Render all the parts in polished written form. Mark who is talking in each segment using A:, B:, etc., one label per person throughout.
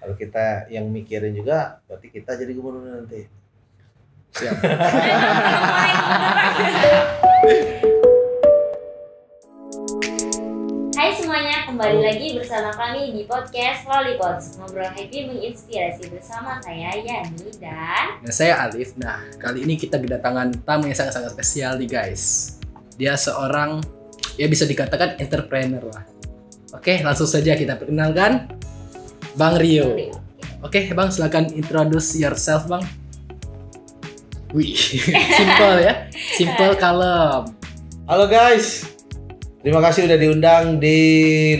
A: Kalau kita yang mikirin juga, berarti kita jadi gubernur nanti.
B: Siap.
C: Hai semuanya, kembali lagi bersama kami di podcast Lollipods. Ngobrol happy menginspirasi bersama saya Yani dan
B: saya Alif. Nah, kali ini kita kedatangan tamu yang sangat-sangat spesial nih guys. Dia seorang, ya bisa dikatakan entrepreneur lah. Oke, langsung saja kita perkenalkan Bang Rio. Oke, Bang, silakan introduce yourself, Bang. Wih, simple ya, simple, kalem.
A: Halo guys, terima kasih udah diundang di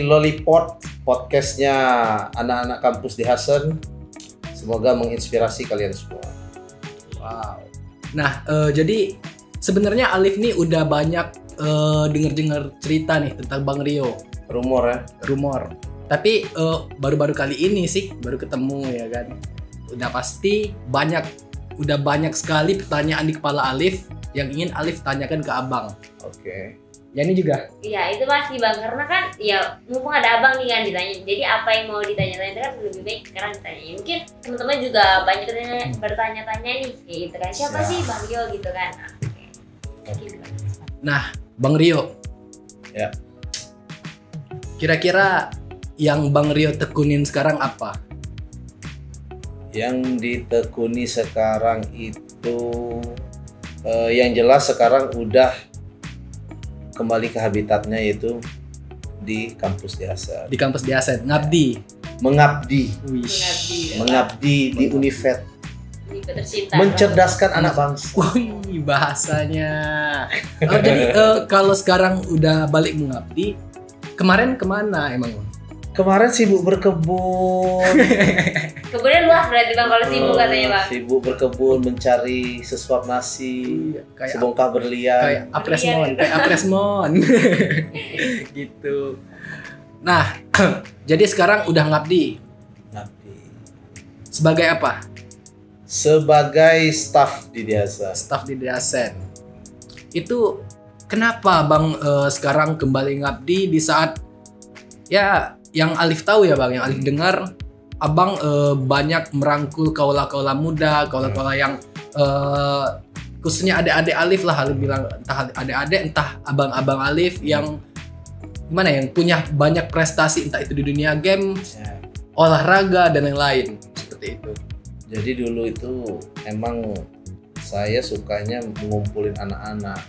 A: Lollipod, podcastnya anak-anak kampus di Hasen. Semoga menginspirasi kalian semua.
B: Wow. Nah, jadi sebenarnya Alif nih udah banyak dengar cerita nih tentang Bang Rio.
A: Rumor ya?
B: Rumor. Tapi baru-baru kali ini sih baru ketemu ya kan. Udah banyak sekali pertanyaan di kepala Alif yang ingin Alif tanyakan ke Abang.
A: Oke.
B: Yani juga?
C: Iya itu pasti Bang, karena kan ya mumpung ada Abang nih kan ditanya. Jadi apa yang mau ditanya-tanya kan lebih baik sekarang ditanya. Mungkin teman-teman juga banyak bertanya-tanya nih kayak gitu kan. Siapa sih Bang Rio gitu kan.
B: Nah, Bang Rio.
A: Ya.
B: Kira-kira yang Bang Rio tekunin sekarang apa?
A: Yang ditekuni sekarang itu yang jelas sekarang udah kembali ke habitatnya, yaitu di kampus di Hasen.
B: Di kampus di Hasen, ngabdi.
A: Mengabdi di Univet. Mencerdaskan anak bangsa.
B: Wih, bahasanya. Jadi kalau sekarang udah balik mengabdi, kemarin kemana emang?
A: Kemarin sibuk berkebun.
C: Kebunnya luas berarti Bang kalau sibuk katanya Bang.
A: Sibuk berkebun, mencari sesuap nasi, sebongkah berlian.
B: Kayak Apresmon. Gitu. Nah, jadi sekarang udah ngabdi. Sebagai apa?
A: Sebagai staff di Hasen.
B: Staff di Hasen. Itu kenapa Bang sekarang kembali ngabdi di saat ya yang Alif tahu ya Bang, yang Alif dengar Abang banyak merangkul kaula-kaula muda, kaula-kaula yang khususnya adik-adik Alif lah, Alif bilang entah adik-adik entah abang-abang Alif yang gimana yang punya banyak prestasi entah itu di dunia game, olahraga dan yang lain seperti itu.
A: Jadi dulu itu emang saya sukanya mengumpulin anak-anak.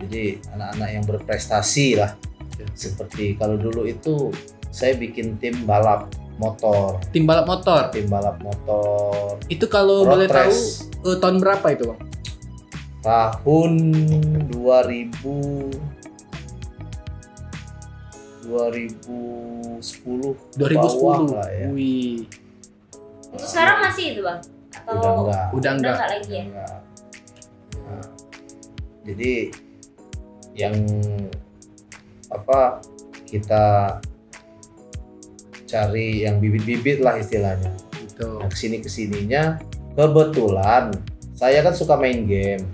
A: Jadi anak-anak yang berprestasi lah. Seperti kalau dulu itu saya bikin tim balap motor.
B: Tim balap motor.
A: Itu
B: kalau boleh tahu tahun berapa itu Bang?
A: Tahun 2010 lah ya.
B: Wih.
C: Itu sekarang masih itu Bang? Atau
B: udah enggak
C: lagi ya?
A: Nah, jadi yang kita cari yang bibit-bibit lah istilahnya.
B: Gitu.
A: Nah, kesininya kebetulan saya kan suka main game.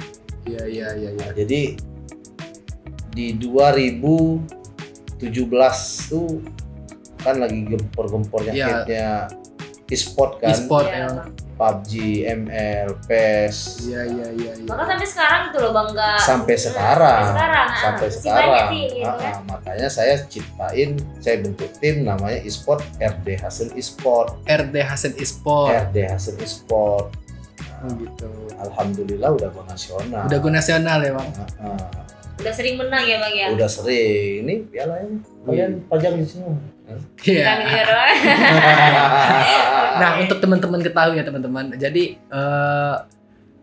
B: Iya.
A: Nah, jadi di 2017 tuh kan lagi gempor-gempornya hitnya e-sport kan.
B: E-sport
C: ya.
A: PUBG, ML, PES.
B: Iya.
C: Maka sampai sekarang tuh loh Bang enggak.
A: Sampai sekarang.
C: Banyak sih, gitu kan?
A: Makanya saya bentuk tim namanya e-sport RD Hasen e-sport.
B: RD Hasen e-sport.
A: Nah,
B: gitu.
A: Alhamdulillah udah go nasional.
B: Udah go nasional ya Bang.
C: Udah sering menang ya Bang ya?
A: Udah sering. Ini pialanya kalian pajang di sini.
B: Iya. Nah, untuk teman-teman ketahui ya teman-teman. Jadi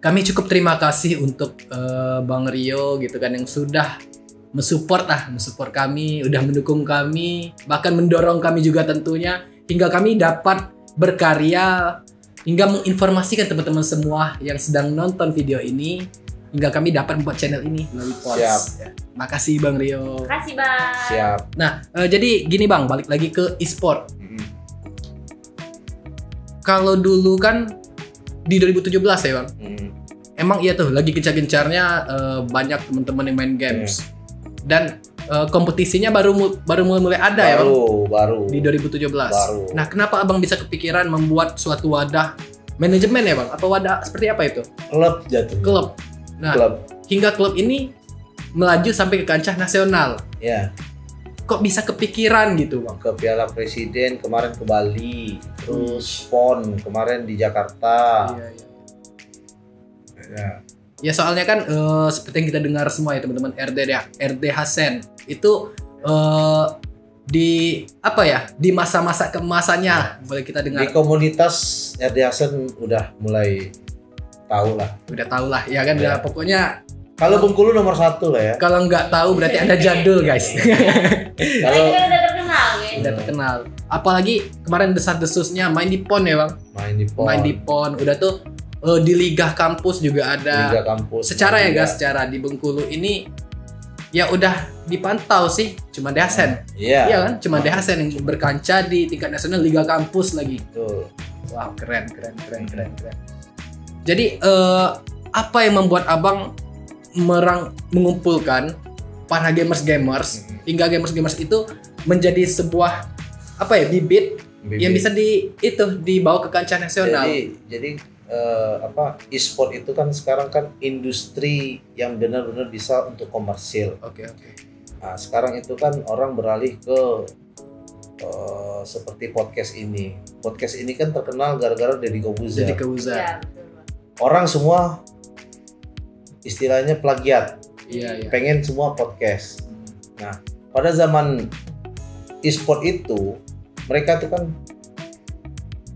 B: kami cukup terima kasih untuk Bang Rio gitu kan yang sudah mensupport kami, udah mendukung kami, bahkan mendorong kami juga tentunya hingga kami dapat berkarya hingga menginformasikan teman-teman semua yang sedang nonton video ini hingga kami dapat membuat channel ini Lollipods.
A: Siap.
B: Ya. Makasih Bang Rio.
C: Makasih Bang.
A: Siap.
B: Nah, jadi gini Bang, balik lagi ke e-sport. Kalau dulu kan di 2017 ya Bang. Emang iya tuh lagi gencar-gencarnya banyak teman-teman yang main games. Dan kompetisinya baru mulai ada ya Bang?
A: Baru.
B: Di 2017.
A: Baru.
B: Nah, kenapa Abang bisa kepikiran membuat suatu wadah manajemen ya Bang? Atau wadah seperti apa itu?
A: Klub jatuhnya.
B: Klub. Nah, hingga klub ini melaju sampai ke kancah nasional.
A: Ya.
B: Kok bisa kepikiran gitu Bang?
A: Ke Piala Presiden kemarin ke Bali, terus PON kemarin di Jakarta.
B: Iya, iya.
A: Ya.
B: Ya soalnya kan seperti yang kita dengar semua ya teman-teman, RD Hasan itu di apa ya, di masa-masa keemasannya boleh kita dengar.
A: Di komunitas RD Hasan udah mulai tahu lah.
B: Udah tahu lah ya kan,
A: Ya.
B: ya, pokoknya
A: Kalau Bengkulu nomor 1 lah ya.
B: kalau nggak tahu berarti Anda jadul guys.
C: Kalau
A: Kalau
C: kan udah terkenal guys.
B: Udah terkenal. Apalagi kemarin desas-desusnya main di PON ya Bang.
A: main di PON,
B: Main di PON udah tuh di liga kampus juga ada.
A: Liga kampus.
B: Secara ya
A: Liga.
B: guys, secara di Bengkulu ini ya udah dipantau sih cuma Dehasen.
A: Iya.
B: Iya kan? Cuma Dehasen yang berkancah di tingkat nasional liga kampus lagi.
A: Betul.
B: Wow, keren. Jadi apa yang membuat Abang mengumpulkan para gamers hingga gamers itu menjadi sebuah apa ya, bibit yang bisa dibawa ke kancah nasional.
A: Jadi e-sport itu kan sekarang kan industri yang benar-benar bisa untuk komersil.
B: Oke.
A: Nah, sekarang itu kan orang beralih ke seperti podcast ini. Podcast ini kan terkenal gara-gara Deddy Corbuzier.
B: Jadi Corbuzier.
C: Iya, betul Bang.
A: Orang semua istilahnya plagiat.
B: Iya.
A: Pengen semua podcast. Nah, pada zaman e-sport itu mereka tuh kan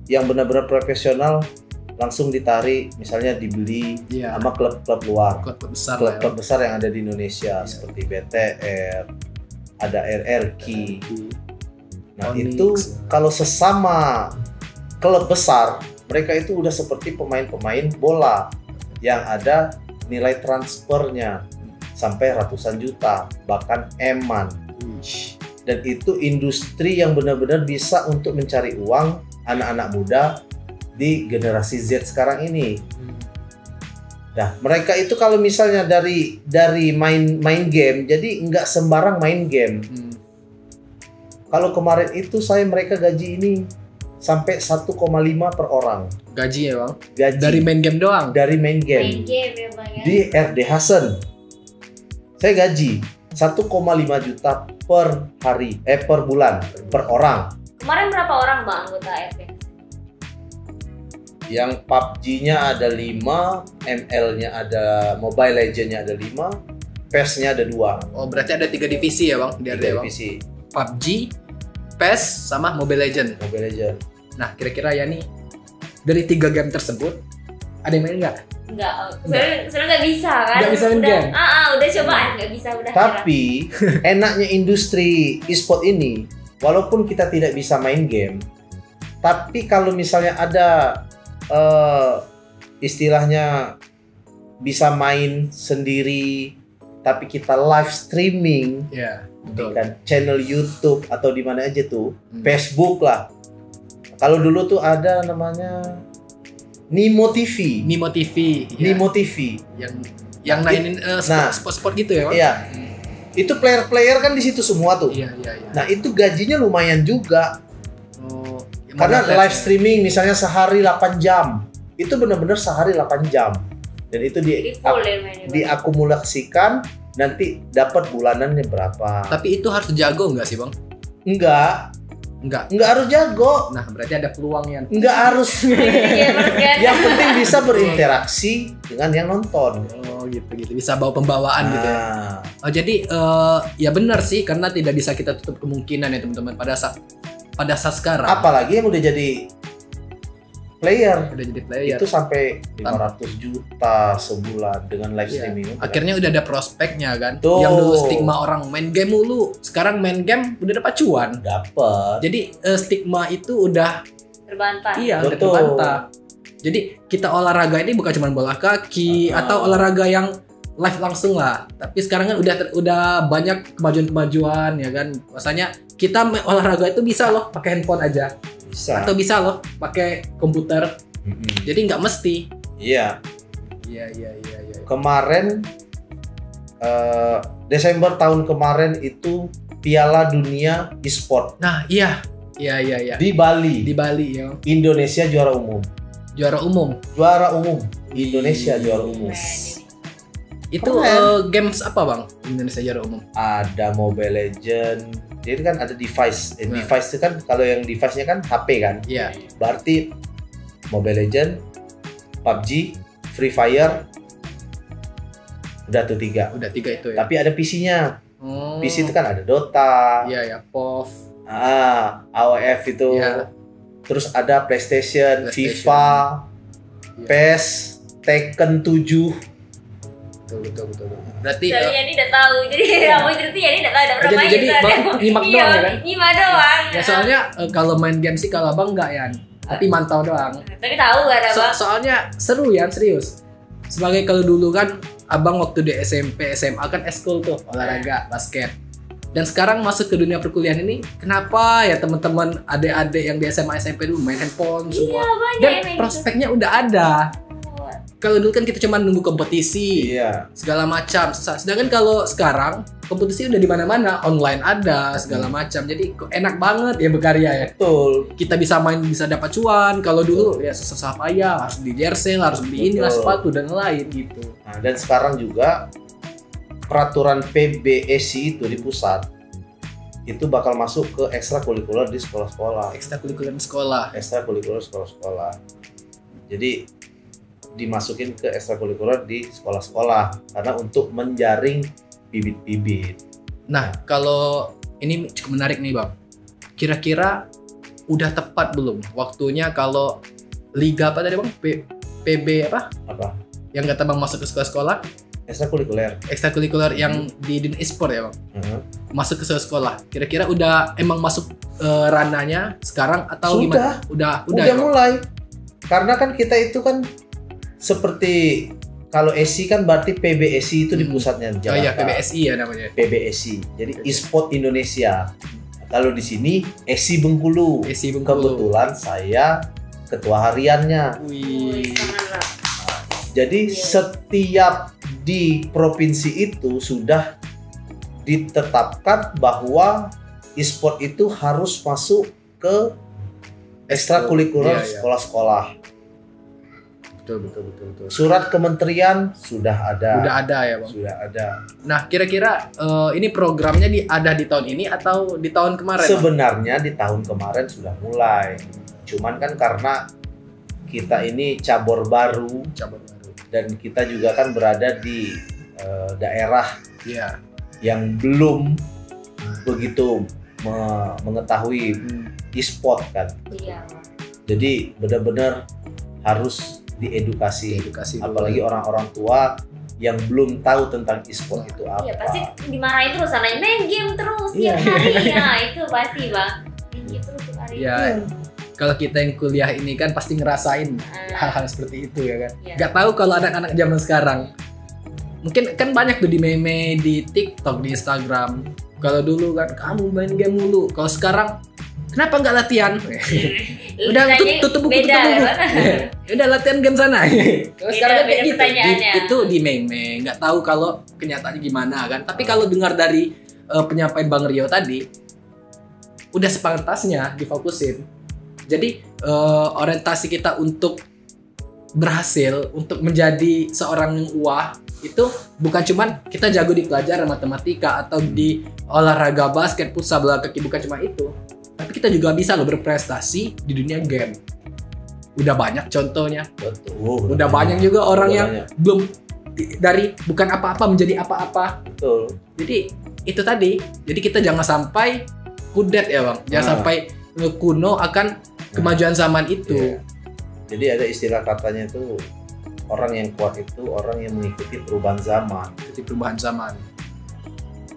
A: yang benar-benar profesional langsung ditarik, misalnya dibeli
B: Iya.
A: sama klub-klub luar,
B: Klub besar lah ya.
A: klub besar yang ada di Indonesia seperti BTR, ada RRQ. Nah
B: Onyx.
A: itu kalau sesama klub besar, mereka itu udah seperti pemain-pemain bola yang ada nilai transfernya sampai ratusan juta, bahkan eman. Dan itu industri yang benar-benar bisa untuk mencari uang anak-anak muda di generasi Z sekarang ini. Nah, mereka itu kalau misalnya dari main game, jadi nggak sembarang main game. Kalau kemarin itu mereka gaji ini sampai 1,5 per orang.
B: Gaji ya Bang?
A: Gaji
B: Dari main game doang?
A: dari main
C: Main
A: game.
C: game ya Bang ya.
A: Di RD Hasan. Saya gaji 1,5 juta per hari, per bulan, per orang.
C: Kemarin berapa orang Bang anggota RT?
A: Yang PUBG-nya ada 5, ML-nya ada, Mobile Legend-nya ada 5, PES-nya ada 2.
B: Oh, berarti ada 3 divisi ya Bang? Di RD Bang?
A: Divisi
B: PUBG, PES, sama Mobile Legend.
A: Mobile Legend.
B: Nah, kira-kira ya nih, dari 3 game tersebut, ada yang main nggak?
C: Enggak, sebenarnya nggak bisa kan?
B: Nggak bisa main
C: udah,
B: game?
C: udah coba nggak bisa udah.
A: Tapi enaknya industri e-sport ini, walaupun kita tidak bisa main game, tapi kalau misalnya ada istilahnya bisa main sendiri, tapi kita live streaming
B: Iya,
A: di
B: betul.
A: kan channel YouTube atau di mana aja tuh, Facebook lah. Kalau dulu tuh ada namanya Nimo TV.
B: Nimo TV. Ya.
A: Nimo TV.
B: Yang mainin sport gitu ya Bang?
A: Iya. Itu player-player kan di situ semua tuh.
B: Iya.
A: Nah, itu gajinya lumayan juga.
B: Oh, yang
A: Karena
B: modal
A: live
B: ya.
A: streaming misalnya sehari 8 jam. Itu benar-benar sehari 8 jam. Dan itu
C: Jadi full ya mainnya Bang.
A: diakumulasikan, nanti dapat bulanannya berapa.
B: Tapi itu harus jago nggak sih Bang?
A: Enggak harus jago.
B: Nah, berarti ada peluangnya.
A: Enggak harus.
C: Iya, bener kan?
A: Yang penting bisa berinteraksi dengan yang nonton.
B: Oh, gitu. Bisa bawa pembawaan gitu ya.
A: Nah,
B: Oh, jadi ya benar sih, karena tidak bisa kita tutup kemungkinan ya teman-teman pada saat sekarang.
A: apalagi yang udah jadi player.
B: Udah jadi player.
A: Itu sampai 500 juta sebulan dengan live
B: Iya.
A: streaming.
B: Akhirnya udah ada prospeknya kan.
A: Tuh.
B: Yang dulu stigma orang main game mulu, sekarang main game udah dapat cuan.
A: Dapat.
B: Jadi stigma itu udah
C: Terbantah.
B: udah
A: Betul.
B: terbantah. Jadi kita olahraga ini bukan cuma bola kaki atau olahraga yang live langsung lah. Tapi sekarang kan udah banyak kemajuan ya kan. Maksudnya kita olahraga itu bisa loh pakai handphone aja.
A: Bisa.
B: Atau bisa loh pakai komputer. Jadi nggak mesti.
A: Iya.
B: Iya.
A: Kemarin Desember tahun kemarin itu Piala Dunia e-sport
B: Nah, iya.
A: di Bali.
B: Di Bali ya.
A: Indonesia juara umum.
B: Juara umum.
A: Indonesia juara umum.
B: Itu games apa bang? Indonesia juara umum.
A: Ada Mobile Legend. Jadi kan ada device.
B: Nah.
A: Device itu kan kalau yang device-nya kan HP kan.
B: Iya.
A: Berarti Mobile Legend, PUBG, Free Fire. Udah tuh 3.
B: Udah 3 itu ya.
A: Tapi ada PC-nya.
B: Oh.
A: PC itu kan ada Dota.
B: Iya ya, POV.
A: AOF itu.
B: Iya.
A: Terus ada PlayStation,
B: PlayStation.
A: FIFA,
B: Iya.
A: PES, Tekken 7.
B: Betul. Berarti
C: Jadi Yani udah tahu. Jadi kamu cerita Yani udah tahu ada berapa
B: Jadi
C: user.
B: Bang nyimak
C: Iya,
B: doang ya kan?
C: nyimak doang.
B: Ya soalnya kalau main game sih kalau abang enggak ya, tapi mantau doang.
C: Tapi tahu gak ada bang?
B: Soalnya seru ya, serius. Sebagai kalau dulu kan abang waktu di SMP, SMA kan eskul tuh olahraga basket. Dan sekarang masuk ke dunia perkuliahan ini, kenapa ya teman-teman adik-adik yang di SMA SMP dulu main handphone semua.
C: Iya banyak
B: Dan
C: yang main
B: prospeknya udah ada. Kalau dulu kan kita cuma nunggu kompetisi,
A: Iya.
B: segala macam. Sedangkan kalau sekarang kompetisi udah di mana-mana, online ada segala macam. Jadi kok enak banget ya berkarya ya.
A: Betul.
B: Kita bisa main, bisa dapat cuan. Kalau dulu ya susah payah, harus beli jersey, harus beli inilah
A: Betul.
B: sepatu dan lain gitu.
A: Nah, dan sekarang juga peraturan PBSI itu di pusat itu bakal masuk ke ekstrakurikuler di sekolah-sekolah.
B: Ekstrakurikuler sekolah.
A: Ekstrakurikuler sekolah-sekolah. Jadi dimasukin ke ekstrakurikuler di sekolah-sekolah karena untuk menjaring bibit-bibit.
B: Nah, kalau ini cukup menarik nih, Bang. Kira-kira udah tepat belum waktunya kalau liga apa tadi, Bang? PB apa?
A: Apa?
B: Yang kata Bang masuk ke sekolah-sekolah,
A: Ekstrakurikuler.
B: ekstrakurikuler yang di dunia e-sport ya, Bang. Masuk ke sekolah. Kira-kira udah emang masuk ranahnya sekarang atau
A: Sudah.
B: gimana? Udah
A: Udah
B: ya, Bang?
A: mulai. Karena kan kita itu kan seperti kalau SI kan berarti PBSI itu di pusatnya
B: Oh
A: Jakarta.
B: iya, PBSI ya namanya.
A: PBSI. Jadi e-sport Indonesia. Kalau di sini SI Bengkulu.
B: PBSI Bengkulu.
A: Kebetulan saya ketua hariannya.
B: Wih.
A: Jadi setiap di provinsi itu sudah ditetapkan bahwa e-sport itu harus masuk ke ekstrakurikuler
B: Iya, iya.
A: sekolah-sekolah.
B: Betul.
A: Surat kementerian sudah ada.
B: Udah ada ya, Bang.
A: Sudah ada.
B: Nah, kira-kira ini programnya ada di tahun ini atau di tahun kemarin? Bang?
A: Sebenarnya di tahun kemarin sudah mulai. Cuman kan karena kita ini cabur baru dan kita juga kan berada di daerah
B: Iya.
A: yang belum begitu mengetahui e-sport kan.
C: Iya.
A: Jadi benar-benar harus diedukasi.
B: Edukasi dulu.
A: Apalagi orang-orang tua yang belum tahu tentang e-sport itu apa.
C: Iya pasti dimarahin terus, anaknya main game terus
A: Iya.
C: tiap hari ya itu pasti bang. Main game terus tiap hari.
B: Ya, kalau kita yang kuliah ini kan pasti ngerasain hal-hal seperti itu ya kan.
C: Iya.
B: Gak tahu kalau anak-anak zaman sekarang. Mungkin kan banyak tuh di meme, di TikTok, di Instagram. Kalau dulu kan kamu main game mulu. Kalau sekarang kenapa nggak latihan? Udah tutup buku.
C: Beda ya, Bang?
B: Udah latihan game sana. Kalau sekarang kan kayak
C: beda
B: gitu.
C: pertanyaannya.
B: Itu di meme, nggak tahu kalau kenyataannya gimana kan. Tapi kalau dengar dari penyampaian Bang Rio tadi, udah sepantasnya difokusin. Jadi orientasi kita untuk berhasil, untuk menjadi seorang yang wah, itu bukan cuman kita jago di pelajaran matematika atau di olahraga basket, futsal, bola kaki, bukan cuma itu. Tapi kita juga bisa loh berprestasi di dunia game. Udah banyak contohnya.
A: Betul.
B: Udah banyak juga orang
A: Udah
B: yang
A: banyak.
B: belum dari bukan apa-apa menjadi apa-apa.
A: Betul.
B: Jadi itu tadi. Jadi kita jangan sampai kudet ya Bang. Jangan sampai kuno akan kemajuan zaman itu.
A: Iya. Jadi ada istilah katanya itu orang yang kuat itu orang yang mengikuti perubahan zaman.
B: Jadi perubahan zaman.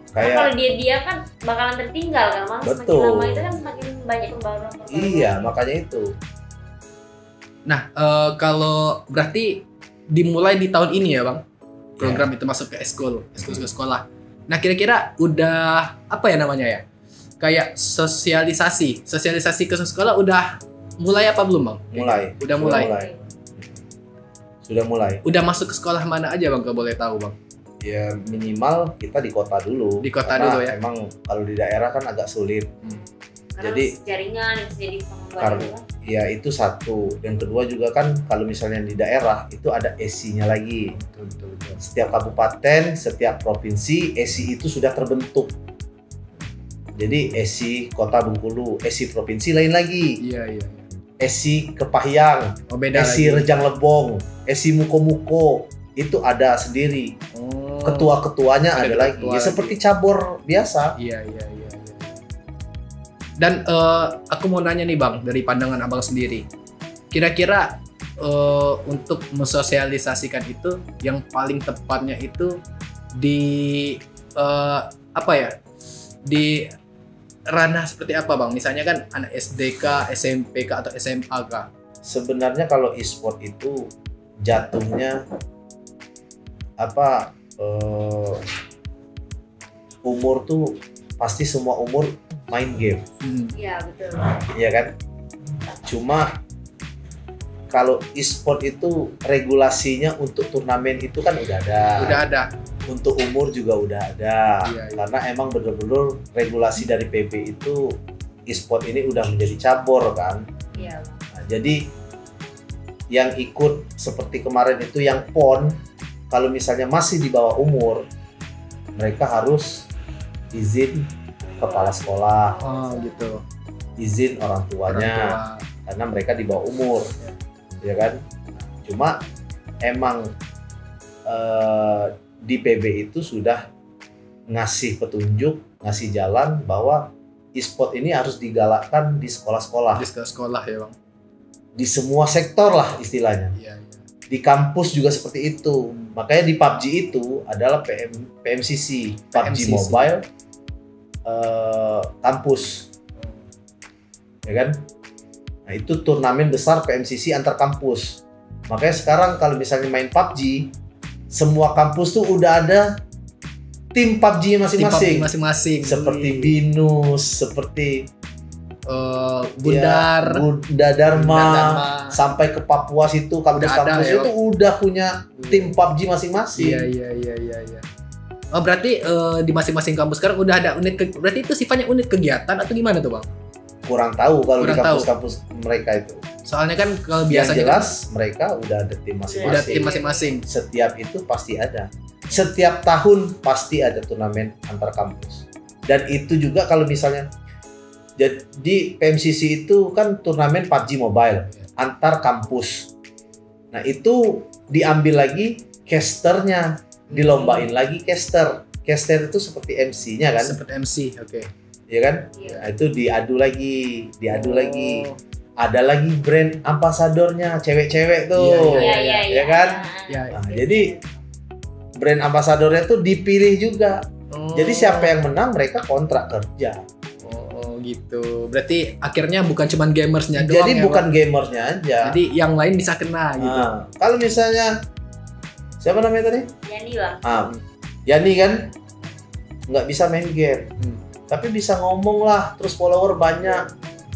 C: Kalau dia kan bakalan tertinggal kan, malah semakin
A: Betul.
C: lama itu kan semakin banyak pembaruan.
A: Iya, makanya itu.
B: Nah, kalau berarti dimulai di tahun ini ya Bang, program itu masuk ke eskul sekolah. Nah, kira-kira udah apa ya namanya ya? Kayak sosialisasi ke sekolah udah mulai apa belum Bang?
A: Mulai.
B: Udah mulai.
A: Sudah mulai.
B: Udah masuk ke sekolah mana aja Bang, kalau boleh tahu Bang?
A: Ya minimal kita di kota dulu.
B: Di kota
A: karena
B: dulu ya.
A: Emang kalau di daerah kan agak sulit.
C: Karena
A: Jadi
C: jaringan bisa jadi pengembang
A: karena
C: juga.
A: ya itu satu. Yang kedua juga kan kalau misalnya di daerah itu ada SI-nya lagi.
B: Betul.
A: Setiap kabupaten, setiap provinsi SI itu sudah terbentuk. Jadi SI Kota Bengkulu, SI provinsi lain lagi.
B: Iya.
A: SI Kepahyang,
B: Oh, beda
A: SI
B: lagi.
A: Rejang Lebong, SI Muko-Muko itu ada sendiri.
B: Oh.
A: Ketua-ketuanya
B: Ada
A: ada lagi.
B: ketua
A: Ya
B: lagi.
A: seperti cabur biasa.
B: Iya. Dan aku mau nanya nih Bang, dari pandangan Abang sendiri. Kira-kira untuk mensosialisasikan itu yang paling tepatnya itu di apa ya? Di ranah seperti apa Bang? Misalnya kan anak SDK, SMPK atau SMAK.
A: Sebenarnya kalau e-sport itu jatuhnya apa umur tuh pasti semua umur main game,
C: Iya betul.
A: ya kan? Cuma kalau e-sport itu regulasinya untuk turnamen itu kan udah ada.
B: Udah ada.
A: Untuk umur juga udah ada.
B: Iya.
A: Karena emang bener-bener regulasi dari PB itu e-sport ini udah menjadi cabur kan.
C: Iya.
A: Nah, jadi yang ikut seperti kemarin itu yang PON, kalau misalnya masih di bawah umur, mereka harus izin kepala sekolah,
B: Oh gitu.
A: izin orang tuanya,
B: Orang tua.
A: karena mereka di bawah umur, ya kan? Cuma emang di PB itu sudah ngasih petunjuk, ngasih jalan bahwa e-sport ini harus digalakkan di sekolah-sekolah,
B: Di sekolah ya Bang.
A: di semua sektor lah istilahnya.
B: Iya.
A: Di kampus juga seperti itu. Makanya di PUBG itu adalah PMCC, PUBG
B: PMCC.
A: Mobile kampus, ya kan? Nah itu turnamen besar PMCC antar kampus. Makanya sekarang kalau misalnya main PUBG, semua kampus tuh udah ada tim PUBG masing-masing.
B: Masing-masing.
A: Seperti BINUS, seperti
B: Bundar.
A: ya, Bunda Dharma,
B: Dharma.
A: sampai ke Papua situ kampus-kampus
B: Udah ada, ya,
A: itu udah punya tim PUBG masing-masing.
B: Iya. Oh berarti di masing-masing kampus sekarang udah ada berarti itu sifatnya unit kegiatan atau gimana tuh Bang?
A: Kurang tahu kalau di
B: Kurang tahu.
A: kampus-kampus mereka itu.
B: Soalnya kan kalau
A: Yang
B: biasanya
A: jelas mereka udah ada tim masing-masing.
B: udah tim masing-masing.
A: Setiap itu pasti ada. Setiap tahun pasti ada turnamen antar kampus. Dan itu juga kalau misalnya jadi PMCC itu kan turnamen PUBG Mobile antar kampus. Nah itu diambil lagi casternya, dilombain lagi caster. Caster itu seperti MC-nya kan,
B: Seperti MC, oke.
A: ya kan?
C: Iya.
A: Nah, itu diadu lagi.
B: Oh,
A: Ada lagi brand ambasadornya, cewek-cewek tuh,
C: Iya.
A: ya kan?
B: ya.
A: Nah, jadi brand ambasadornya tuh dipilih juga.
B: Oh.
A: Jadi siapa yang menang mereka kontrak kerja.
B: Oh, gitu. Berarti akhirnya bukan cuma gamersnya doang.
A: Jadi
B: ya,
A: bukan
B: Bang?
A: gamersnya aja.
B: Jadi yang lain bisa kena gitu.
A: Nah, kalau misalnya siapa namanya tadi?
C: Yani Bang.
A: Yani kan nggak bisa main game, tapi bisa ngomong lah, terus follower banyak.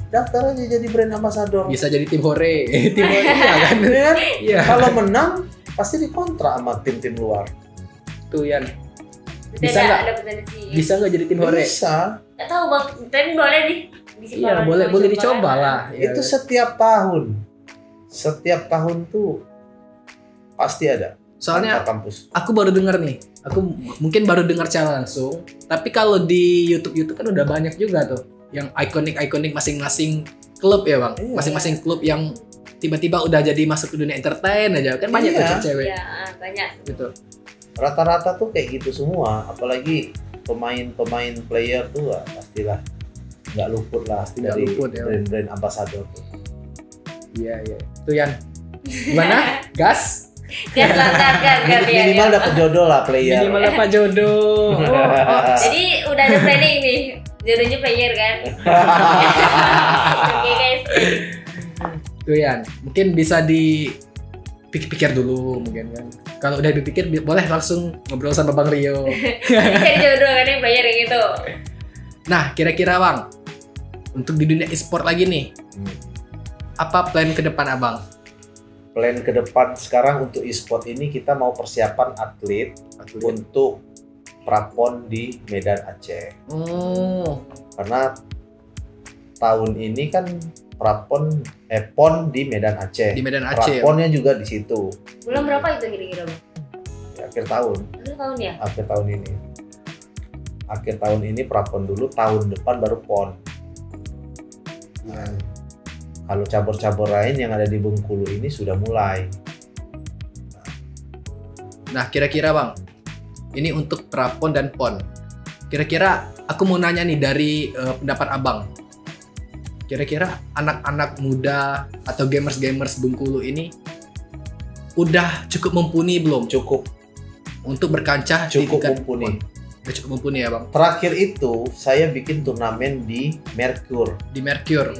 A: Daftar aja jadi brand ambassador.
B: Bisa jadi tim hore. Tim hore iya kan?
A: Ya kan?
B: Iya.
A: Kalau menang pasti dikontrak sama tim-tim luar.
B: Tuh Yan.
C: Bisa
B: Bisa nggak?
C: ada potensi.
B: Bisa nggak jadi tim hore?
A: Bisa.
C: Nggak tahu Bang, tapi boleh
B: Iya, boleh dicoba lah. Iya,
A: Itu
B: kan?
A: setiap tahun tuh pasti ada.
B: Soalnya
A: antar kampus.
B: aku baru dengar nih. Aku mungkin baru dengar secara langsung. Tapi kalau di YouTube kan udah banyak juga tuh yang ikonik masing-masing klub ya Bang.
A: Iya.
B: Masing-masing klub yang tiba-tiba udah jadi masuk ke dunia entertain aja kan banyak
A: Iya.
B: tuh cewek
C: Iya, banyak.
B: gitu.
A: Rata-rata tuh kayak gitu semua, apalagi pemain player tuh pastilah nggak luput lah
B: nggak
A: dari
B: luput, ya.
A: brand ambassador tuh.
B: Iya. Tuh Yan. Gimana? Gas?
C: Gas ya.
A: Minimal dapat jodoh lah player.
B: Minimal apa jodoh?
C: Jadi udah ada planning nih. Jodohnya player kan. Oke guys.
B: Tuh Yan. Mungkin bisa dipikir-pikir dulu mungkin kan. Kalau udah dipikir boleh langsung ngobrol sama Bang Rio.
C: Cari jodoh kan yang player yang gitu.
B: Nah, kira-kira Bang, untuk di dunia e-sport lagi nih, apa plan ke depan Abang?
A: plan ke depan sekarang untuk e-sport ini kita mau persiapan atlet untuk prapon di Medan Aceh. Karena tahun ini kan pon di Medan Aceh.
B: Di Medan Aceh.
A: Praponnya juga di situ.
C: Bulan berapa itu kira-kira, Bang?
A: Ya, akhir tahun.
C: Akhir tahun ya?
A: Akhir tahun ini. Akhir tahun ini prapon dulu, tahun depan baru pon. Nah, kalau cabur-cabur lain yang ada di Bengkulu ini sudah mulai.
B: Nah, kira-kira Bang, ini untuk prapon dan pon. Kira-kira aku mau nanya nih dari pendapat Abang. Kira-kira anak-anak muda atau gamers-gamers Bengkulu ini udah cukup mumpuni belum?
A: Cukup
B: Untuk berkancah di
A: cukup
B: tingkat
A: mumpuni.
B: pon? Udah cukup mumpuni ya Bang?
A: Terakhir itu saya bikin turnamen di Merkur.
B: Di Mercure.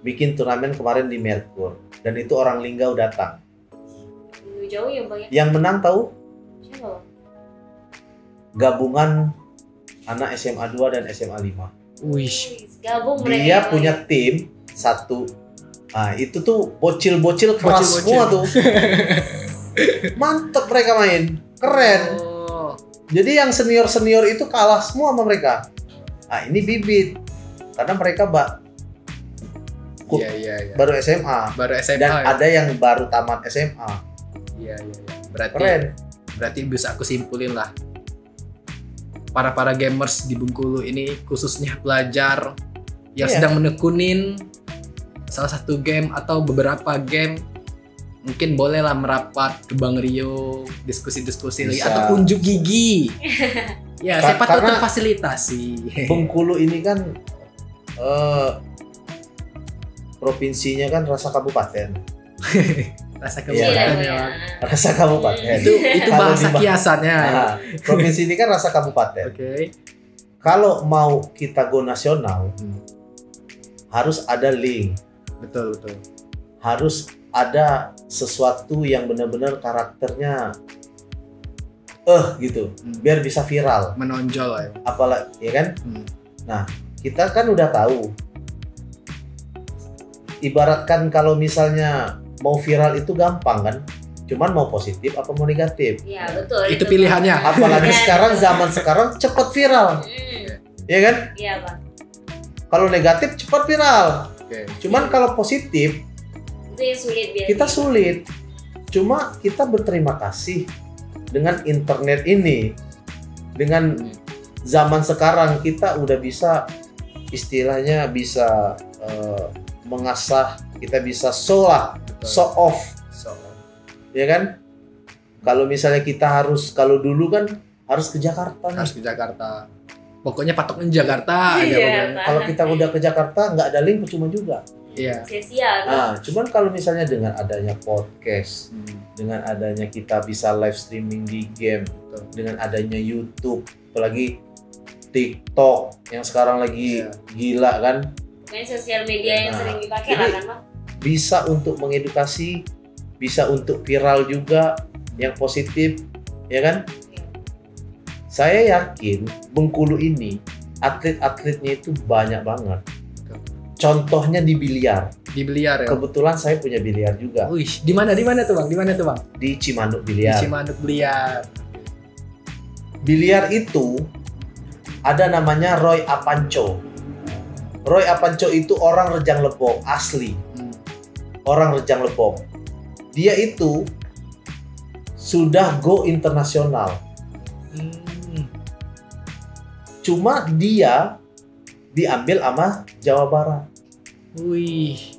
A: Bikin turnamen kemarin di Merkur. Dan itu orang Linggau datang.
C: Jauh ya, Bang ya?
A: Yang menang tahu?
C: Siapa, Bang?
A: Gabungan anak SMA 2 dan SMA 5.
B: Wih,
C: Gabung mereka.
A: Dia punya tim satu. Nah, itu tuh bocil-bocil keras
B: Bocil-bocil.
A: semua tuh. Mantep mereka main. Keren.
B: oh,
A: Jadi yang senior-senior itu kalah semua sama mereka. Nah, ini bibit. Karena mereka
B: iya.
A: baru SMA.
B: Baru SMA
A: Dan
B: ya?
A: ada yang baru tamat SMA.
B: Iya. Berarti
A: Keren.
B: Berarti bisa aku simpulin lah, para gamers di Bengkulu ini khususnya pelajar yang
A: Iya.
B: sedang menekunin salah satu game atau beberapa game, mungkin bolehlah merapat ke Bang Rio, diskusi-diskusi lagi
A: Bisa.
B: atau unjuk gigi. Ya, siapa tahu
A: Karena
B: terfasilitasi.
A: Bengkulu ini kan provinsinya kan rasa kabupaten.
B: Rasa
A: Iya,
B: kebetulan
C: Bang,
B: ya,
C: ya.
B: Bang.
A: Rasa kabupaten.
B: Itu
A: Kalau
B: bahasa
A: di-
B: kiasannya. ya.
A: Nah, provinsi ini kan rasa kabupaten.
B: Oke.
A: Kalau mau kita go nasional, harus ada link,
B: Betul.
A: harus ada sesuatu yang benar-benar karakternya gitu, biar bisa viral.
B: Menonjol ya.
A: Apalagi ya kan?
B: Hmm.
A: Kita kan udah tahu. Ibaratkan kalau misalnya mau viral itu gampang kan? Cuman mau positif apa mau negatif.
C: Iya, betul.
B: Itu pilihannya.
A: Apalagi
C: Iya,
A: sekarang
C: betul.
A: zaman sekarang cepat viral, ya kan?
C: Iya, Bang.
A: Kalau negatif cepat viral.
B: Oke.
A: Cuman kalau positif
C: Itu yang sulit biar
A: kita sulit. Cuma kita berterima kasih dengan internet ini. Dengan zaman sekarang kita udah bisa istilahnya bisa mengasah, kita bisa show off, ya kan? Kalau misalnya kita kalau dulu kan harus ke Jakarta nih.
B: Harus ke Jakarta. Pokoknya patoknya Jakarta aja
C: Iya.
B: pokoknya.
A: Kalau kita udah ke Jakarta nggak ada link percuma juga.
B: Iya.
C: sia-sia.
A: Nah, cuman kalau misalnya dengan adanya podcast, dengan adanya kita bisa live streaming di game, dengan adanya YouTube, apalagi TikTok yang sekarang lagi gila kan,
C: Main sosial media yang
A: Nah,
C: sering dipakai
A: jadi-
C: lah kan, Bang.
A: bisa untuk mengedukasi, bisa untuk viral juga yang positif, ya kan? Saya yakin Bengkulu ini atlet-atletnya itu banyak banget. Contohnya di biliar.
B: Di biliar ya.
A: Kebetulan saya punya biliar juga
B: Wih, di mana tuh Bang? Di mana tuh Bang?
A: di Cimanuk
B: Di
A: Biliar.
B: Cimanuk biliar.
A: Biliar itu ada namanya Roy Apanco. Roy Apanco itu orang Rejang Lebong asli. Orang Rejang Lebong. Dia itu sudah go internasional. Cuma dia diambil sama Jawa Barat.
B: Wih,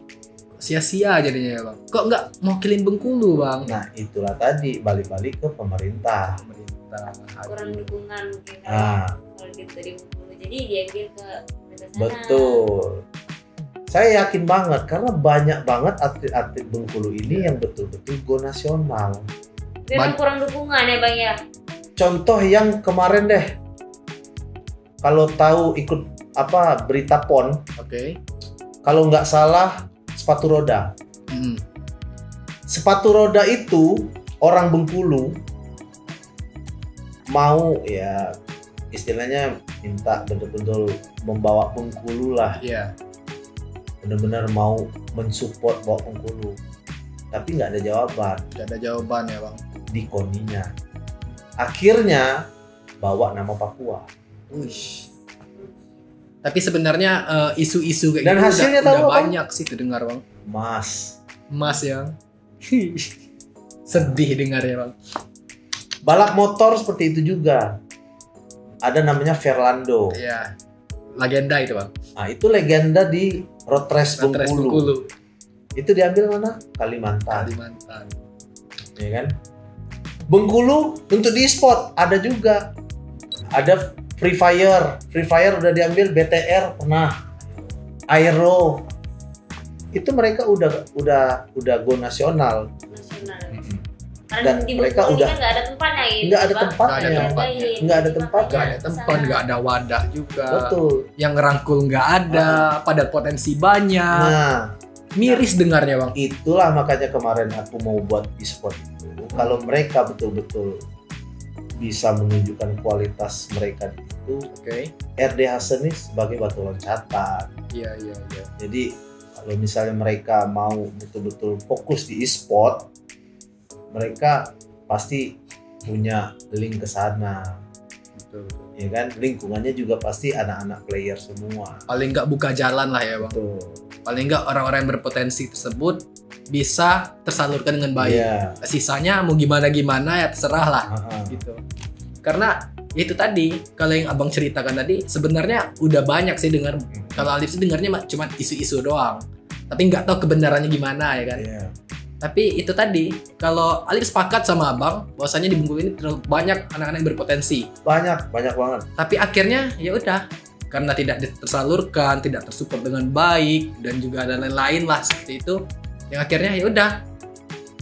B: kok sia-sia jadinya ya Bang. Kok nggak mewakilin Bengkulu Bang?
A: Nah, itulah tadi balik-balik ke pemerintah.
B: Pemerintah.
C: Kurang dukungan mungkin kan.
A: Nah,
C: Kalau gitu dari Bengkulu. Jadi diambil ke sana.
A: betul. Saya yakin banget karena banyak banget atlet-atlet Bengkulu ini yang betul-betul go nasional.
C: Memang kurang dukungan ya, Bang ya.
A: Contoh yang kemarin deh, kalau tahu ikut berita PON,
B: Oke.
A: kalau nggak salah sepatu roda.
B: Hmm.
A: Sepatu roda itu orang Bengkulu mau ya istilahnya minta betul-betul membawa Bengkulu lah,
B: Iya.
A: benar-benar mau mensupport bawa Bengkulu. tapi nggak ada jawaban.
B: Tidak ada jawaban ya bang.
A: Di koninya. Akhirnya bawa nama Papua.
B: Wih. Tapi sebenarnya isu-isu kayak
A: Dan
B: gitu
A: hasilnya
B: udah
A: tahu apa?
B: banyak sih terdengar bang.
A: Mas
B: yang sedih dengar ya bang.
A: balap motor seperti itu juga. Ada namanya Fernando.
B: Iya. Legenda itu bang.
A: Nah, itu legenda di Road Race
B: Race
A: Bengkulu.
B: Bengkulu.
A: Itu diambil mana? Kalimantan.
B: Kalimantan.
A: Ya kan? Bengkulu untuk di e-sport ada juga. Ada Free Fire. Free Fire udah diambil, BTR pernah. Aero. Itu mereka udah go nasional.
C: Karena
A: Dan
C: di
A: mereka
C: Bengkulu
A: udah
C: kan nggak ada tempatnya gitu.
A: nggak ada
C: Bang.
A: tempatnya.
B: Nggak ada tempatnya.
A: Nggak ada tempatnya.
B: Nggak ada tempat, nggak ada wadah juga.
A: Betul.
B: Yang ngerangkul nggak ada, pada potensi banyak.
A: Nah,
B: Miris dengarnya bang.
A: itulah makanya kemarin aku mau buat e-sport itu. Kalau mereka betul-betul bisa menunjukkan kualitas mereka di situ,
B: Oke.
A: RD Hasan ini sebagai batu loncatan.
B: Iya.
A: Jadi kalau misalnya mereka mau betul-betul fokus di e-sport, mereka pasti punya link ke sana,
B: Betul.
A: ya kan? Lingkungannya juga pasti anak-anak player semua.
B: Paling nggak buka jalan lah ya bang.
A: Betul.
B: Paling nggak orang-orang yang berpotensi tersebut bisa tersalurkan dengan baik.
A: Iya.
B: Sisanya mau gimana ya terserah lah
A: Heeh.
B: gitu. Karena itu tadi kalau yang abang ceritakan tadi sebenarnya udah banyak sih dengar. Kalau Alif sih dengarnya cuma isu-isu doang. Tapi nggak tahu kebenarannya gimana ya kan.
A: Iya.
B: Tapi itu tadi kalau Alif sepakat sama abang bahwasanya di Bengkulu ini terlalu banyak anak-anak yang berpotensi.
A: Banyak banget.
B: Tapi akhirnya ya udah karena tidak tersalurkan, tidak tersupport dengan baik dan juga ada lain-lain lah seperti itu. Yang akhirnya ya udah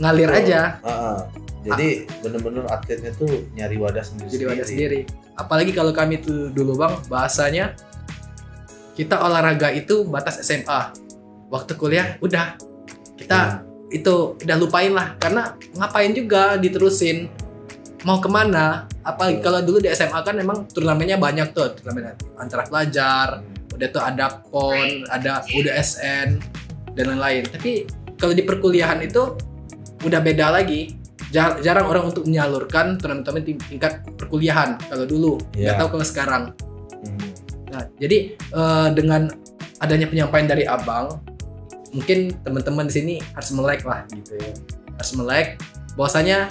B: ngalir aja.
A: Heeh. Jadi bener-bener atletnya tuh nyari wadah sendiri.
B: Jadi wadah sendiri. Apalagi kalau kami tuh dulu bang bahasanya kita olahraga itu batas SMA. Waktu kuliah udah kita itu udah lupain lah karena ngapain juga diterusin mau kemana. Apalagi kalau dulu di SMA kan memang turnamennya banyak tuh, turnamen antara pelajar, udah tuh ada PON, ada UDSN dan lain-lain. Tapi kalau di perkuliahan itu udah beda lagi. Jarang orang untuk menyalurkan turnamen tingkat perkuliahan kalau dulu. Nggak tahu kalau sekarang. Nah, jadi dengan adanya penyampaian dari abang, mungkin teman-teman di sini harus melek lah gitu ya. Harus melek bahwasanya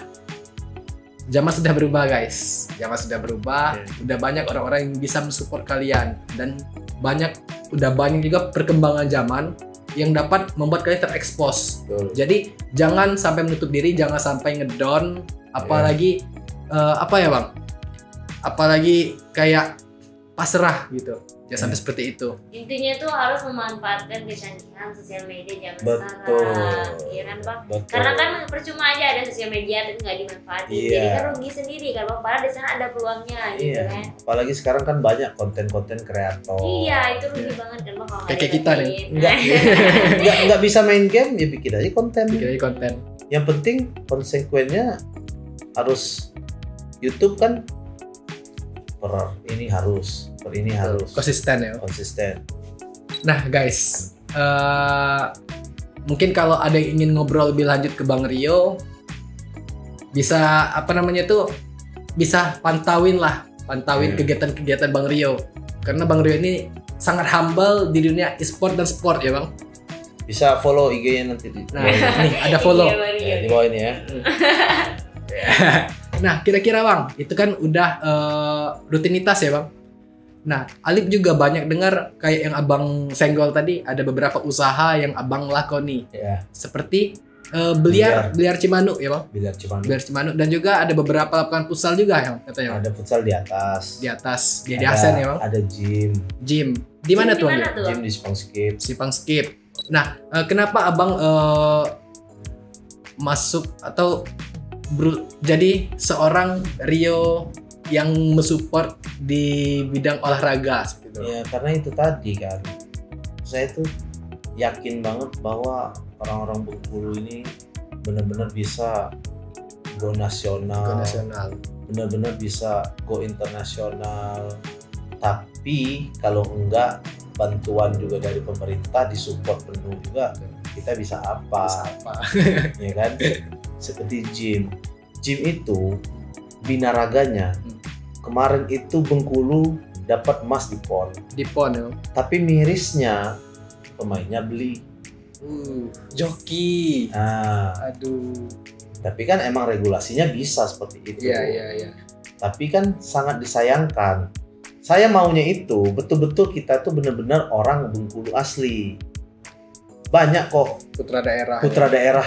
B: zaman sudah berubah guys. Zaman sudah berubah, udah banyak orang-orang yang bisa mensupport kalian dan udah banyak juga perkembangan zaman yang dapat membuat kalian terekspos. Jadi jangan sampai menutup diri, jangan sampai ngedown, apalagi apa ya bang? Apalagi kayak pasrah gitu. Jangan sampai seperti itu.
C: Intinya tuh harus memanfaatkan kecanggihan sosial media zaman
A: Betul.
C: sekarang, iya kan bang?
A: Betul.
C: Karena kan percuma aja ada sosial media tapi nggak dimanfaatin,
A: Iya.
C: jadi kan rugi sendiri kan bang. Padahal di sana ada peluangnya gitu
A: Iya.
C: kan.
A: Apalagi sekarang kan banyak konten-konten kreator.
C: Iya itu rugi banget kan bang kalau nggak
B: Kayak kita nih.
C: dimanfaatin.
A: Nggak bisa main game ya bikin aja konten.
B: Bikin aja konten.
A: Yang penting konsekuennya harus YouTube kan per ini harus
B: Konsisten ya.
A: konsisten.
B: Nah guys, mungkin kalau ada yang ingin ngobrol lebih lanjut ke Bang Rio, bisa bisa pantauin kegiatan-kegiatan Bang Rio. Karena Bang Rio ini sangat humble di dunia e-sport dan sport ya Bang.
A: Bisa follow IG-nya nanti di
B: Nah nih ada follow.
C: Iya,
A: di bawah ini ya.
B: Nah kira-kira Bang, itu kan udah rutinitas ya Bang. Nah, Alif juga banyak dengar kayak yang Abang senggol tadi, ada beberapa usaha yang Abang lakoni.
A: Ya,
B: Seperti biliar Cimanuk ya, Bang.
A: Biliar
B: Cimanuk dan juga ada beberapa lapangan futsal juga yang katanya.
A: Ada futsal di atas.
B: Di atas, di Hasan ya, Bang.
A: Ada gym.
B: Di mana tuh?
C: Tuh?
A: Gym di Sipang Skip.
B: Sipang Skip. Nah, kenapa Abang masuk atau jadi seorang Rio yang mensupport di bidang olahraga seperti itu?
A: Ya karena itu tadi kan, saya tuh yakin banget bahwa orang-orang Bengkulu ini benar-benar bisa go nasional, benar-benar bisa go internasional. Tapi kalau enggak bantuan juga dari pemerintah, disupport penuh juga, kita bisa apa, ya kan? Seperti gym itu binaraganya kemarin itu Bengkulu dapat emas di PON ya. Tapi mirisnya pemainnya beli
B: joki. Aduh.
A: Tapi kan emang regulasinya bisa seperti itu.
B: Iya.
A: Tapi kan sangat disayangkan. Saya maunya itu betul-betul kita tuh benar-benar orang Bengkulu asli. Banyak kok
B: putra
A: daerah.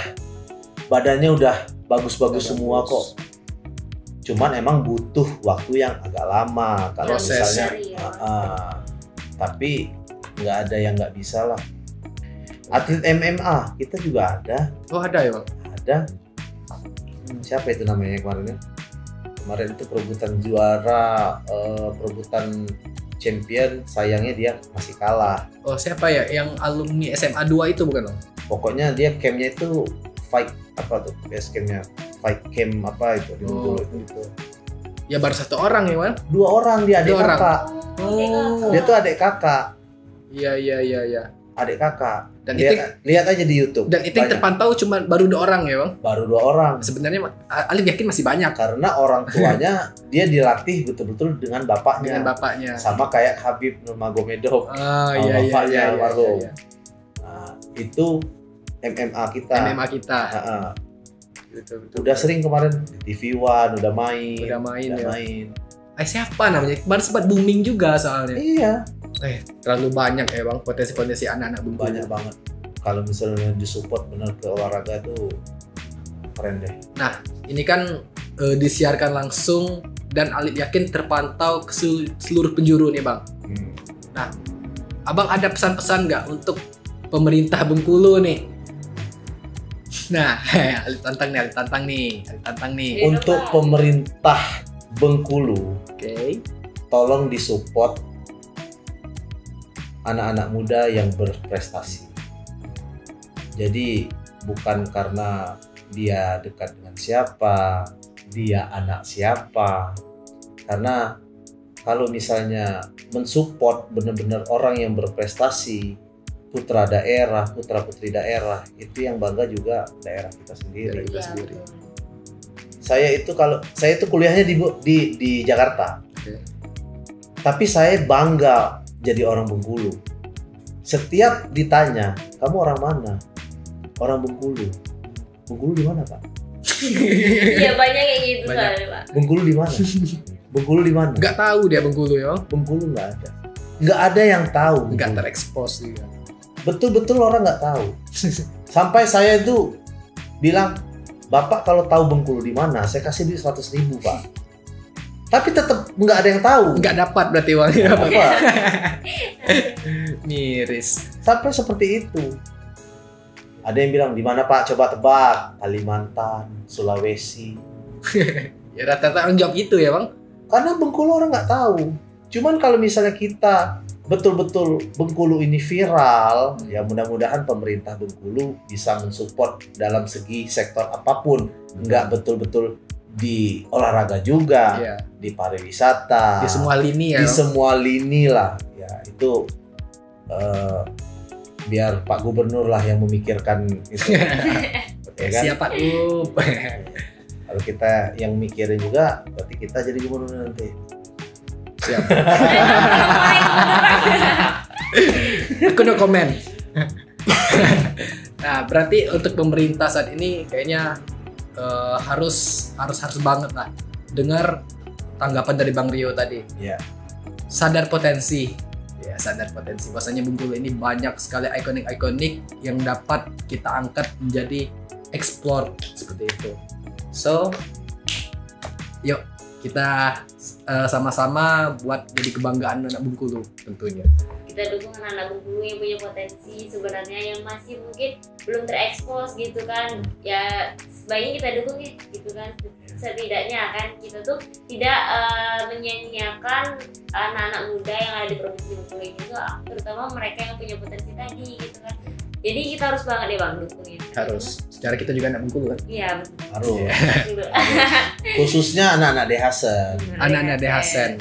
A: Badannya udah bagus-bagus semua kok. Cuman emang butuh waktu yang agak lama kalau misalnya. Tapi nggak ada yang nggak bisa lah. Atlet MMA kita juga ada.
B: Oh ada ya Bang?
A: Ada. Siapa itu namanya kemarin? Kemarin itu perebutan juara, perebutan champion, sayangnya dia masih kalah.
B: Oh siapa ya? Yang alumni SMA 2 itu bukan Bang?
A: Pokoknya dia campnya itu fight apa tuh? Base campnya fight camp apa itu di Bengkulu itu.
B: Ya baru satu orang ya Bang?
A: 2 orang dia adik kakak. Dia tuh adik kakak.
B: Iya.
A: Adik kakak.
B: Dan
A: lihat aja di YouTube.
B: Dan itu yang terpantau cuma baru 2 orang ya Bang?
A: Baru 2 orang.
B: Sebenarnya Alif yakin masih banyak.
A: Karena orang tuanya dia dilatih betul-betul dengan bapaknya. Sama kayak Habib Nurmagomedov. Bapaknya almarhum. Nah, itu MMA kita. Betul. Udah sering kemarin di TV One udah main.
B: Siapa namanya? Kemarin sempat booming juga soalnya.
A: Iya.
B: Terlalu banyak ya Bang potensi anak-anak Bengkulu.
A: Banyak banget. Kalau misalnya disupport benar ke olahraga tuh keren deh.
B: Nah, ini kan disiarkan langsung dan Alif yakin terpantau ke seluruh penjuru nih Bang. Nah, Abang ada pesan-pesan nggak untuk pemerintah Bengkulu nih? Nah, Alif tantang nih.
A: Untuk pemerintah Bengkulu, tolong disupport anak-anak muda yang berprestasi. Jadi bukan karena dia dekat dengan siapa, dia anak siapa. Karena kalau misalnya mensupport benar-benar orang yang berprestasi, putra daerah, putra putri daerah, itu yang bangga juga daerah kita sendiri. Saya itu kuliahnya di Jakarta. Tapi saya bangga jadi orang Bengkulu. Setiap ditanya, kamu orang mana? Orang Bengkulu. Bengkulu di mana, Pak?
C: Iya banyak kayak gitu soalnya, Pak.
A: Bengkulu di mana? Bengkulu di mana?
B: Nggak tahu dia Bengkulu ya.
A: Bengkulu nggak ada. Nggak ada yang tahu.
B: Nggak terekspos juga.
A: Betul-betul orang nggak tahu. Sampai saya itu bilang, Bapak kalau tahu Bengkulu di mana, saya kasih duit 100.000 Pak. Tapi tetap nggak ada yang tahu.
B: Nggak dapat berarti uangnya.
A: Apa?
B: Miris.
A: Sampai seperti itu. Ada yang bilang di mana Pak? Coba tebak. Kalimantan, Sulawesi.
B: Ya rata-rata orang jawab gitu ya Bang.
A: Karena Bengkulu orang nggak tahu. Cuman kalau misalnya kita betul-betul Bengkulu ini viral, ya mudah-mudahan pemerintah Bengkulu bisa mensupport dalam segi sektor apapun. Nggak betul-betul di olahraga juga, di pariwisata,
B: di semua lini ya.
A: Di semua lini lah. Ya itu biar Pak Gubernur lah yang memikirkan itu. Ya kan?
B: Siapa tuh?
A: Kalau kita yang mikirin juga, berarti kita jadi gubernur nanti.
B: Siap. Aku no comment. Nah, berarti untuk pemerintah saat ini kayaknya harus banget lah dengar tanggapan dari Bang Rio tadi.
A: Iya.
B: Sadar potensi. Ya, sadar potensi. Bahwasanya Bengkulu ini banyak sekali ikonik-ikonik yang dapat kita angkat menjadi explore seperti itu. So, yuk kita sama-sama buat jadi kebanggaan anak Bengkulu tentunya.
C: Kita dukung anak-anak Bengkulu yang punya potensi sebenarnya yang masih mungkin belum terekspos gitu kan. Ya sebaiknya kita dukung ya gitu kan. Setidaknya kan kita tuh tidak menyanyiakan anak-anak muda yang ada di provinsi Bengkulu ini tuh, terutama mereka yang punya potensi tadi gitu kan. Jadi kita harus banget deh Bang dukungin.
B: Harus. Secara kita juga anak Bengkulu kan?
C: Iya.
A: Harus. Khususnya anak-anak Dehasen.
B: Anak-anak Dehasen.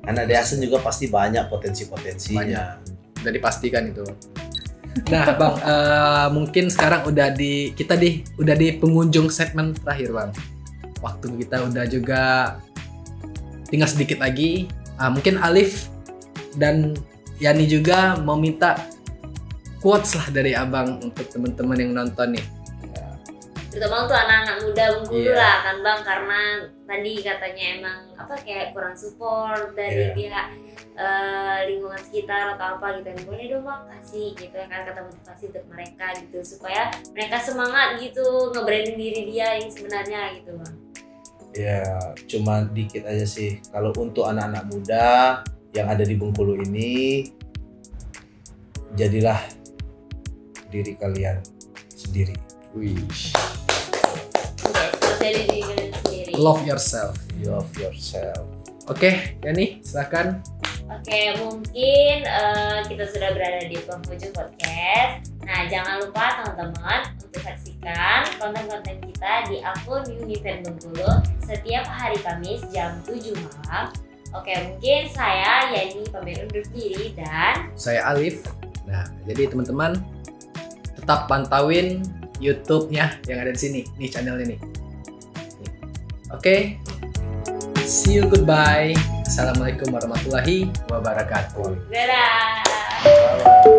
A: Anak Dehasen juga pasti banyak potensi-potensinya.
B: Udah dipastikan itu. Nah, Bang, mungkin sekarang udah di penghujung segmen terakhir, Bang. Waktu kita udah juga tinggal sedikit lagi. Mungkin Alif dan Yani juga mau minta quotes lah dari Abang untuk teman-teman yang nonton nih.
C: Terutama untuk anak-anak muda Bengkulu lah kan Bang, karena tadi katanya emang kayak kurang support dari pihak lingkungan sekitar atau apa gitu. Boleh dong Bang kasih gitu kan kata motivasi untuk mereka gitu supaya mereka semangat gitu nge-branding diri dia yang sebenarnya gitu Bang.
A: Ya cuma dikit aja sih. Kalau untuk anak-anak muda yang ada di Bengkulu ini, jadilah diri kalian sendiri.
C: Jadi diri kalian sendiri.
B: Love yourself.
A: Love yourself.
B: Oke, Yani, silakan.
C: Oke, mungkin kita sudah berada di penghujung podcast. Nah, jangan lupa teman-teman untuk saksikan konten-konten kita di akun Univen Bengkulu setiap hari Kamis jam 7 malam. Oke, mungkin saya Yani pamit undur diri dan
B: Saya Alif. Nah, jadi teman-teman tetap pantauin YouTube-nya yang ada di sini, nih channelnya nih. Oke. See you, goodbye. Assalamualaikum warahmatullahi wabarakatuh.
C: dadah.
A: Bye.